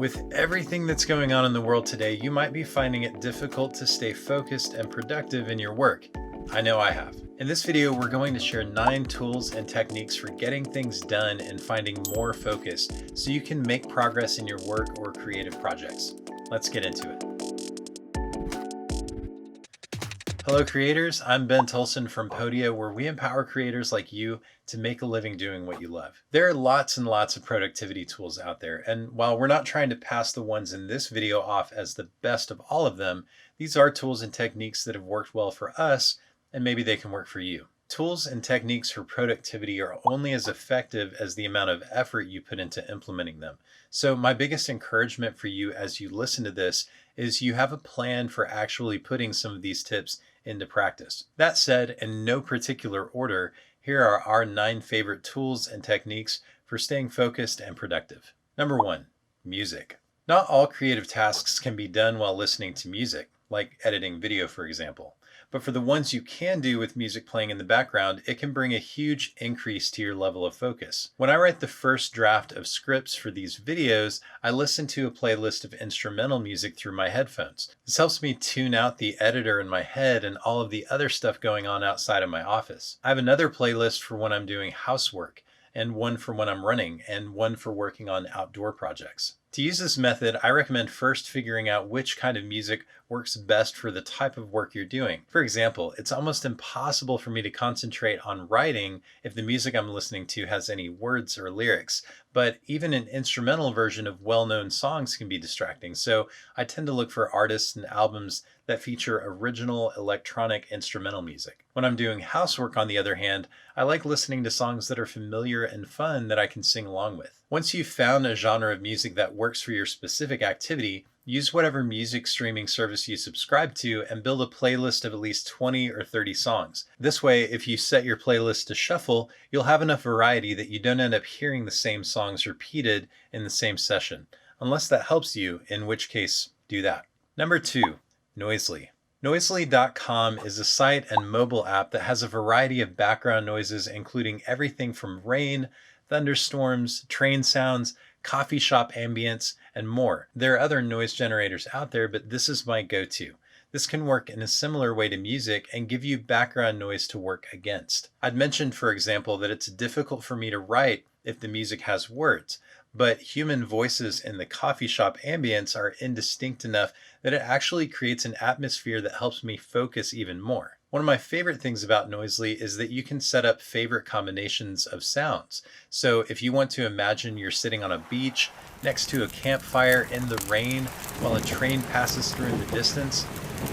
With everything that's going on in the world today, you might be finding it difficult to stay focused and productive in your work. I know I have. In this video, we're going to share 9 tools and techniques for getting things done and finding more focus so you can make progress in your work or creative projects. Let's get into it. Hello creators, I'm Ben Tolson from Podia, where we empower creators like you to make a living doing what you love. There are lots and lots of productivity tools out there, and while we're not trying to pass the ones in this video off as the best of all of them, these are tools and techniques that have worked well for us, and maybe they can work for you. Tools and techniques for productivity are only as effective as the amount of effort you put into implementing them. So my biggest encouragement for you as you listen to this is you have a plan for actually putting some of these tips into practice. That said, in no particular order, here are our 9 favorite tools and techniques for staying focused and productive. Number 1, music. Not all creative tasks can be done while listening to music, like editing video, for example. But for the ones you can do with music playing in the background, it can bring a huge increase to your level of focus. When I write the first draft of scripts for these videos, I listen to a playlist of instrumental music through my headphones. This helps me tune out the editor in my head and all of the other stuff going on outside of my office. I have another playlist for when I'm doing housework, and one for when I'm running, and one for working on outdoor projects. To use this method, I recommend first figuring out which kind of music works best for the type of work you're doing. For example, it's almost impossible for me to concentrate on writing if the music I'm listening to has any words or lyrics, but even an instrumental version of well-known songs can be distracting, so I tend to look for artists and albums that feature original electronic instrumental music. When I'm doing housework, on the other hand, I like listening to songs that are familiar and fun that I can sing along with. Once you've found a genre of music that works for your specific activity, use whatever music streaming service you subscribe to and build a playlist of at least 20 or 30 songs. This way, if you set your playlist to shuffle, you'll have enough variety that you don't end up hearing the same songs repeated in the same session. Unless that helps you, in which case, do that. Number 2, Noisli. Noisli.com is a site and mobile app that has a variety of background noises, including everything from rain, thunderstorms, train sounds, coffee shop ambience, and more. There are other noise generators out there, but this is my go-to. This can work in a similar way to music and give you background noise to work against. I'd mentioned, for example, that it's difficult for me to write if the music has words, but human voices in the coffee shop ambience are indistinct enough that it actually creates an atmosphere that helps me focus even more. One of my favorite things about Noisli is that you can set up favorite combinations of sounds. So if you want to imagine you're sitting on a beach next to a campfire in the rain while a train passes through in the distance,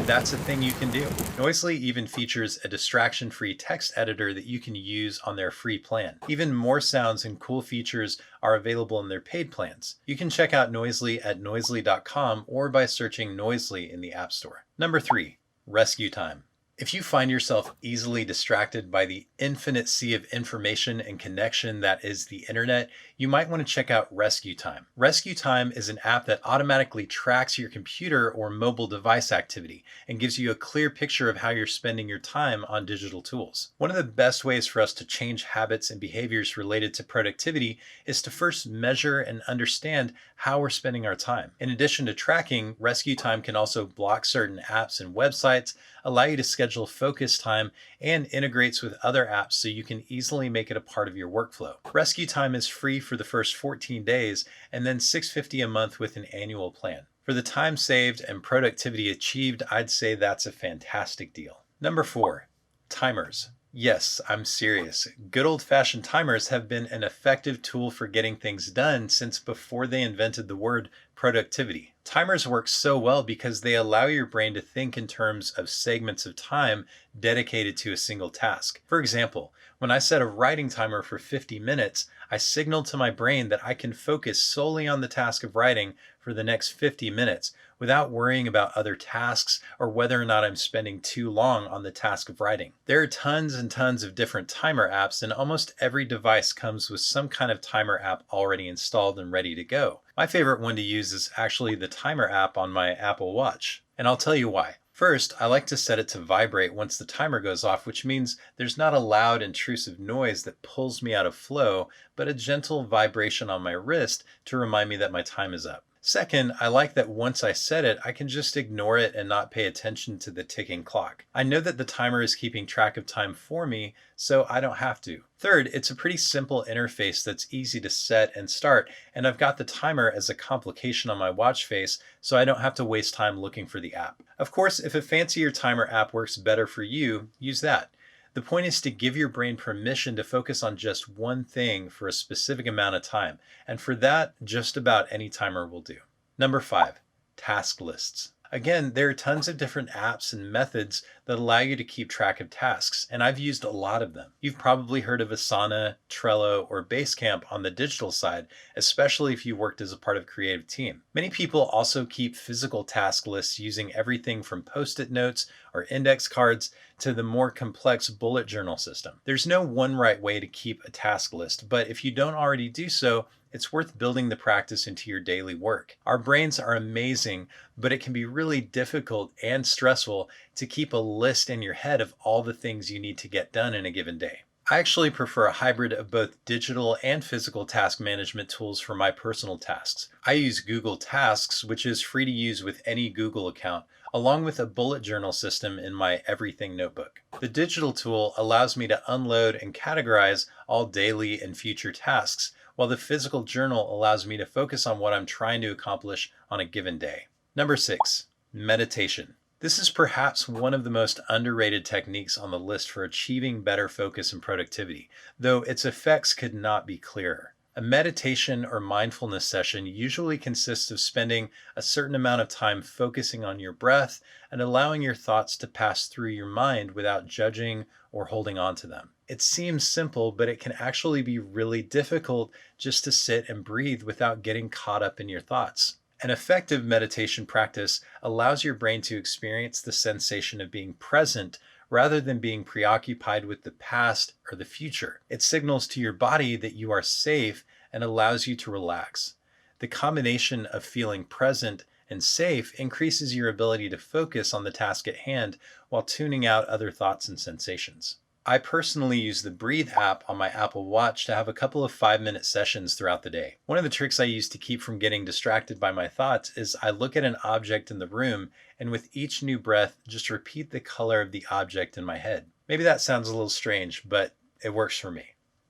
that's a thing you can do. Noisli even features a distraction-free text editor that you can use on their free plan. Even more sounds and cool features are available in their paid plans. You can check out Noisli at noisli.com or by searching Noisli in the App Store. Number 3, RescueTime. If you find yourself easily distracted by the infinite sea of information and connection that is the internet, you might want to check out RescueTime. RescueTime is an app that automatically tracks your computer or mobile device activity and gives you a clear picture of how you're spending your time on digital tools. One of the best ways for us to change habits and behaviors related to productivity is to first measure and understand how we're spending our time. In addition to tracking, RescueTime can also block certain apps and websites, allow you to schedule focus time, and integrates with other apps so you can easily make it a part of your workflow. RescueTime is free for the first 14 days and then $6.50 a month with an annual plan. For the time saved and productivity achieved, I'd say that's a fantastic deal. Number 4, timers. Yes, I'm serious. Good old-fashioned timers have been an effective tool for getting things done since before they invented the word productivity. Timers work so well because they allow your brain to think in terms of segments of time dedicated to a single task. For example, when I set a writing timer for 50 minutes, I signal to my brain that I can focus solely on the task of writing for the next 50 minutes without worrying about other tasks or whether or not I'm spending too long on the task of writing. There are tons and tons of different timer apps, and almost every device comes with some kind of timer app already installed and ready to go. My favorite one to use is actually the timer app on my Apple Watch, and I'll tell you why. First, I like to set it to vibrate once the timer goes off, which means there's not a loud, intrusive noise that pulls me out of flow, but a gentle vibration on my wrist to remind me that my time is up. Second, I like that once I set it, I can just ignore it and not pay attention to the ticking clock. I know that the timer is keeping track of time for me, so I don't have to. Third, it's a pretty simple interface that's easy to set and start, and I've got the timer as a complication on my watch face, so I don't have to waste time looking for the app. Of course, if a fancier timer app works better for you, use that. The point is to give your brain permission to focus on just one thing for a specific amount of time. And for that, just about any timer will do. Number 5, task lists. Again, there are tons of different apps and methods that allow you to keep track of tasks, and I've used a lot of them. You've probably heard of Asana, Trello, or Basecamp on the digital side, especially if you worked as a part of a creative team. Many people also keep physical task lists using everything from post-it notes or index cards to the more complex bullet journal system. There's no one right way to keep a task list, but if you don't already do so, it's worth building the practice into your daily work. Our brains are amazing, but it can be really difficult and stressful to keep a list in your head of all the things you need to get done in a given day. I actually prefer a hybrid of both digital and physical task management tools for my personal tasks. I use Google Tasks, which is free to use with any Google account, along with a bullet journal system in my Everything notebook. The digital tool allows me to unload and categorize all daily and future tasks, while the physical journal allows me to focus on what I'm trying to accomplish on a given day. Number 6, meditation. This is perhaps one of the most underrated techniques on the list for achieving better focus and productivity, though its effects could not be clearer. A meditation or mindfulness session usually consists of spending a certain amount of time focusing on your breath and allowing your thoughts to pass through your mind without judging or holding on to them. It seems simple, but it can actually be really difficult just to sit and breathe without getting caught up in your thoughts. An effective meditation practice allows your brain to experience the sensation of being present rather than being preoccupied with the past or the future. It signals to your body that you are safe and allows you to relax. The combination of feeling present and safe increases your ability to focus on the task at hand while tuning out other thoughts and sensations. I personally use the Breathe app on my Apple Watch to have a couple of 5-minute sessions throughout the day. One of the tricks I use to keep from getting distracted by my thoughts is I look at an object in the room and with each new breath, just repeat the color of the object in my head. Maybe that sounds a little strange, but it works for me.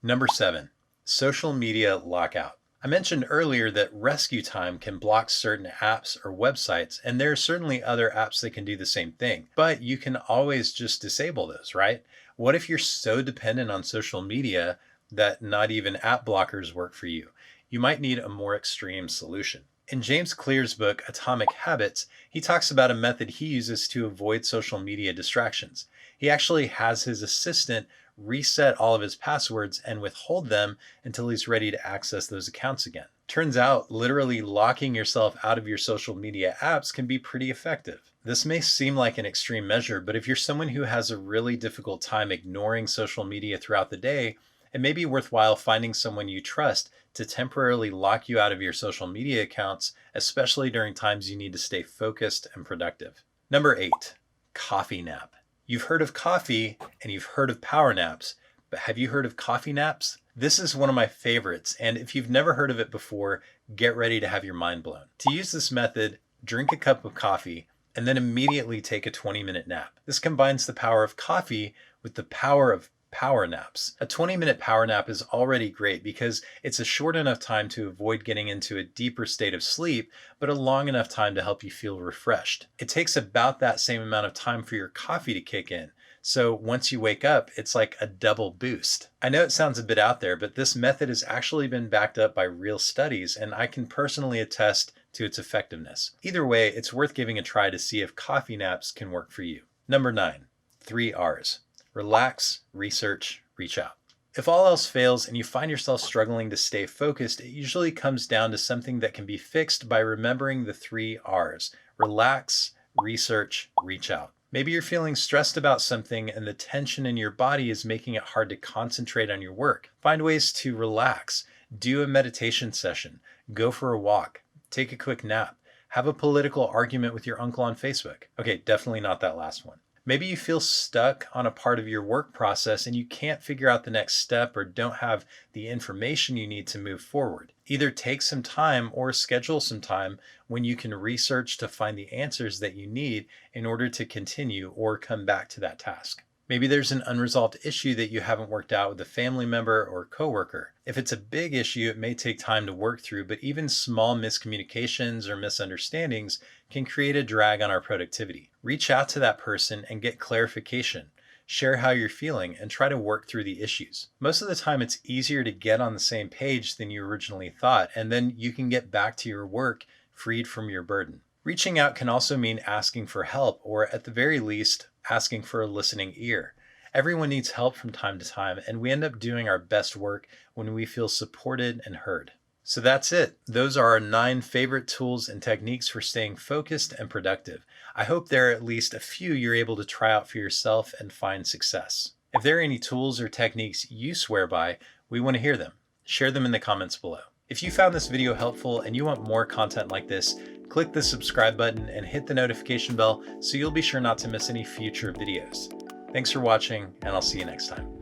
Number 7, social media lockout. I mentioned earlier that RescueTime can block certain apps or websites, and there are certainly other apps that can do the same thing, but you can always just disable those, right? What if you're so dependent on social media that not even app blockers work for you? You might need a more extreme solution. In James Clear's book, Atomic Habits, he talks about a method he uses to avoid social media distractions. He actually has his assistant reset all of his passwords and withhold them until he's ready to access those accounts again. Turns out, literally locking yourself out of your social media apps can be pretty effective. This may seem like an extreme measure, but if you're someone who has a really difficult time ignoring social media throughout the day, it may be worthwhile finding someone you trust to temporarily lock you out of your social media accounts, especially during times you need to stay focused and productive. Number 8, coffee nap. You've heard of coffee and you've heard of power naps, but have you heard of coffee naps? This is one of my favorites, and if you've never heard of it before, get ready to have your mind blown. To use this method, drink a cup of coffee and then immediately take a 20-minute nap. This combines the power of coffee with the power of power naps. A 20-minute power nap is already great because it's a short enough time to avoid getting into a deeper state of sleep, but a long enough time to help you feel refreshed. It takes about that same amount of time for your coffee to kick in. So once you wake up, it's like a double boost. I know it sounds a bit out there, but this method has actually been backed up by real studies, and I can personally attest to its effectiveness. Either way, it's worth giving a try to see if coffee naps can work for you. Number 9, 3 R's. Relax, research, reach out. If all else fails and you find yourself struggling to stay focused, it usually comes down to something that can be fixed by remembering the 3 R's. Relax, research, reach out. Maybe you're feeling stressed about something and the tension in your body is making it hard to concentrate on your work. Find ways to relax. Do a meditation session. Go for a walk. Take a quick nap. Have a political argument with your uncle on Facebook. Okay, definitely not that last one. Maybe you feel stuck on a part of your work process and you can't figure out the next step or don't have the information you need to move forward. Either take some time or schedule some time when you can research to find the answers that you need in order to continue or come back to that task. Maybe there's an unresolved issue that you haven't worked out with a family member or coworker. If it's a big issue, it may take time to work through, but even small miscommunications or misunderstandings can create a drag on our productivity. Reach out to that person and get clarification. Share how you're feeling and try to work through the issues. Most of the time, it's easier to get on the same page than you originally thought, and then you can get back to your work freed from your burden. Reaching out can also mean asking for help, or at the very least, asking for a listening ear. Everyone needs help from time to time, and we end up doing our best work when we feel supported and heard. So that's it. Those are our 9 favorite tools and techniques for staying focused and productive. I hope there are at least a few you're able to try out for yourself and find success. If there are any tools or techniques you swear by, we want to hear them. Share them in the comments below. If you found this video helpful and you want more content like this, click the subscribe button and hit the notification bell so you'll be sure not to miss any future videos. Thanks for watching, and I'll see you next time.